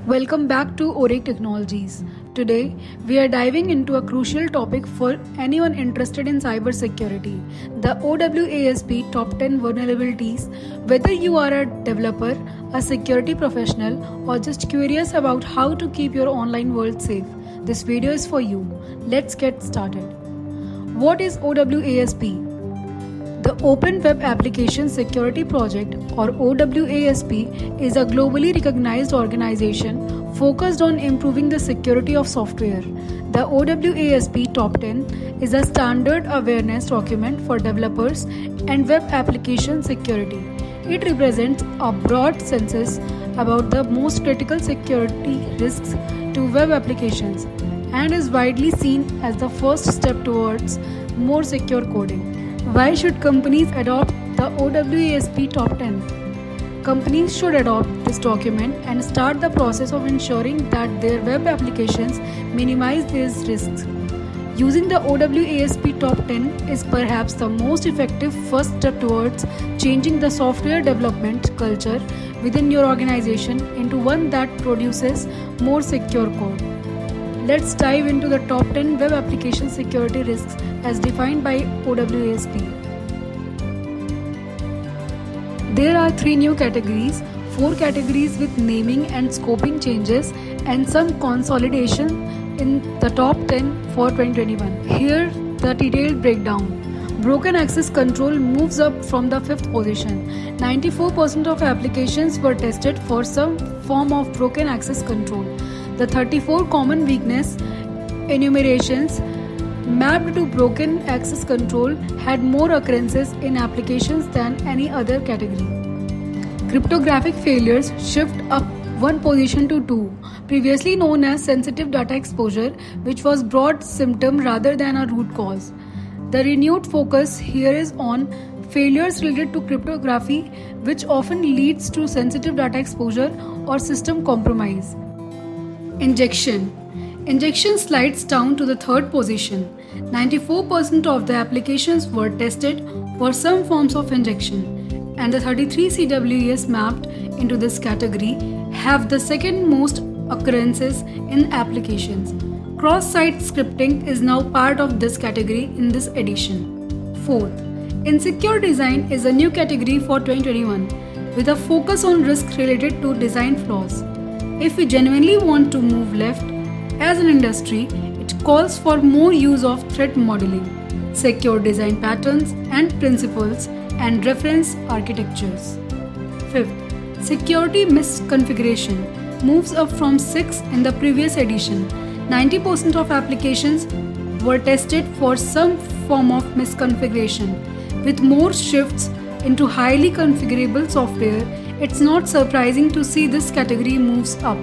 Welcome back to Oric Technologies. Today, we are diving into a crucial topic for anyone interested in cybersecurity, the OWASP Top 10 Vulnerabilities. Whether you are a developer, a security professional, or just curious about how to keep your online world safe, this video is for you. Let's get started. What is OWASP? The Open Web Application Security Project, or OWASP, is a globally recognized organization focused on improving the security of software. The OWASP Top 10 is a standard awareness document for developers and web application security. It represents a broad census about the most critical security risks to web applications and is widely seen as the first step towards more secure coding. Why should companies adopt the OWASP Top 10? Companies should adopt this document and start the process of ensuring that their web applications minimize these risks. Using the OWASP Top 10 is perhaps the most effective first step towards changing the software development culture within your organization into one that produces more secure code. Let's dive into the top 10 web application security risks as defined by OWASP. There are 3 new categories, 4 categories with naming and scoping changes, and some consolidation in the top 10 for 2021. Here, the detailed breakdown. Broken access control moves up from the 5th position. 94% of applications were tested for some form of broken access control. The 34 common weakness enumerations mapped to broken access control had more occurrences in applications than any other category. Cryptographic failures shift up 1 position to 2, previously known as sensitive data exposure, which was broad symptom rather than a root cause. The renewed focus here is on failures related to cryptography, which often leads to sensitive data exposure or system compromise. Injection slides down to the 3rd position. 94% of the applications were tested for some forms of injection, and the 33 CWEs mapped into this category have the second most occurrences in applications. Cross-site scripting is now part of this category in this edition. 4th, insecure design is a new category for 2021 with a focus on risk related to design flaws. If we genuinely want to move left as an industry, it calls for more use of threat modeling, secure design patterns and principles, and reference architectures. 5th, security misconfiguration moves up from 6 in the previous edition. 90% of applications were tested for some form of misconfiguration. With more shifts into highly configurable software, it's not surprising to see this category moves up.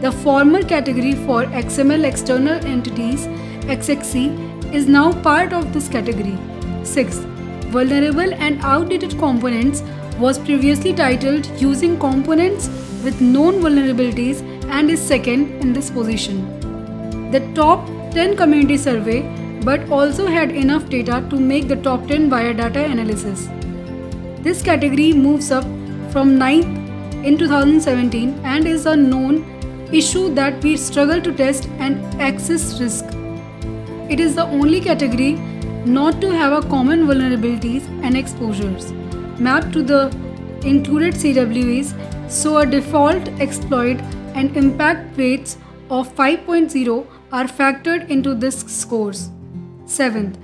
The former category for XML external entities, XXE, is now part of this category. 6th, vulnerable and outdated components was previously titled using components with known vulnerabilities and is second in this position. The top 10 community survey, but also had enough data to make the top 10 via data analysis. This category moves up from 9th in 2017 and is a known issue that we struggle to test and access risk. It is the only category not to have a common vulnerabilities and exposures mapped to the included CWEs, so a default exploit and impact weights of 5.0 are factored into this scores. 7th,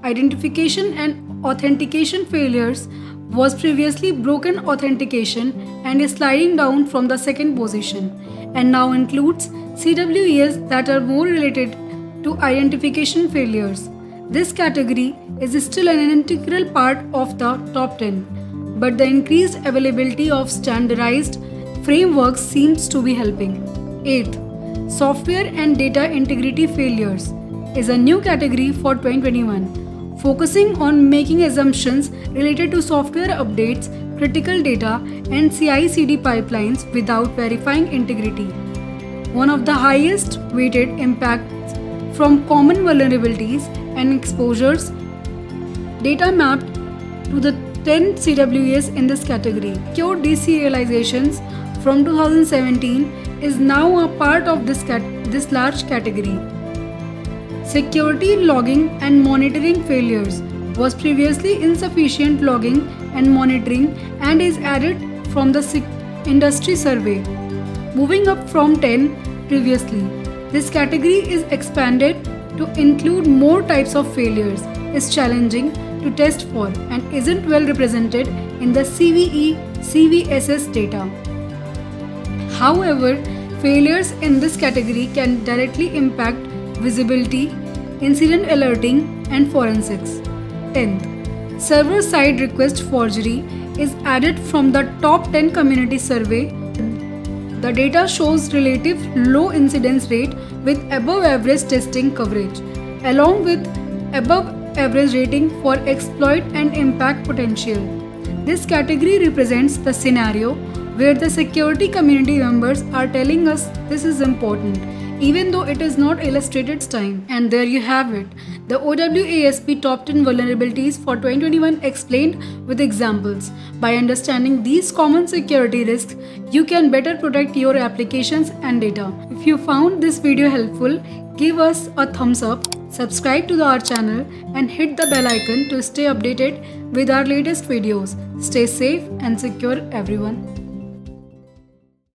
identification and authentication failures was previously broken authentication and is sliding down from the 2nd position and now includes CWEs that are more related to identification failures. This category is still an integral part of the top 10, but the increased availability of standardized frameworks seems to be helping. 8th, software and data integrity failures is a new category for 2021. Focusing on making assumptions related to software updates, critical data, and CI/CD pipelines without verifying integrity. One of the highest weighted impacts from common vulnerabilities and exposures, data mapped to the 10 CWEs in this category. Secure deserializations from 2017 is now a part of this large category. Security logging and monitoring failures was previously insufficient logging and monitoring and is added from the industry survey. Moving up from 10 previously, this category is expanded to include more types of failures, is challenging to test for and isn't well represented in the CVE CVSS data. However, failures in this category can directly impact visibility, incident alerting, and forensics. 10th, server-side request forgery is added from the top 10 community survey. The data shows relative low incidence rate with above average testing coverage, along with above average rating for exploit and impact potential. This category represents the scenario where the security community members are telling us this is important, even though it is not illustrated time. And there you have it, the OWASP top 10 vulnerabilities for 2021 explained with examples. By understanding these common security risks, you can better protect your applications and data. If you found this video helpful, give us a thumbs up, subscribe to our channel and hit the bell icon to stay updated with our latest videos. Stay safe and secure, everyone.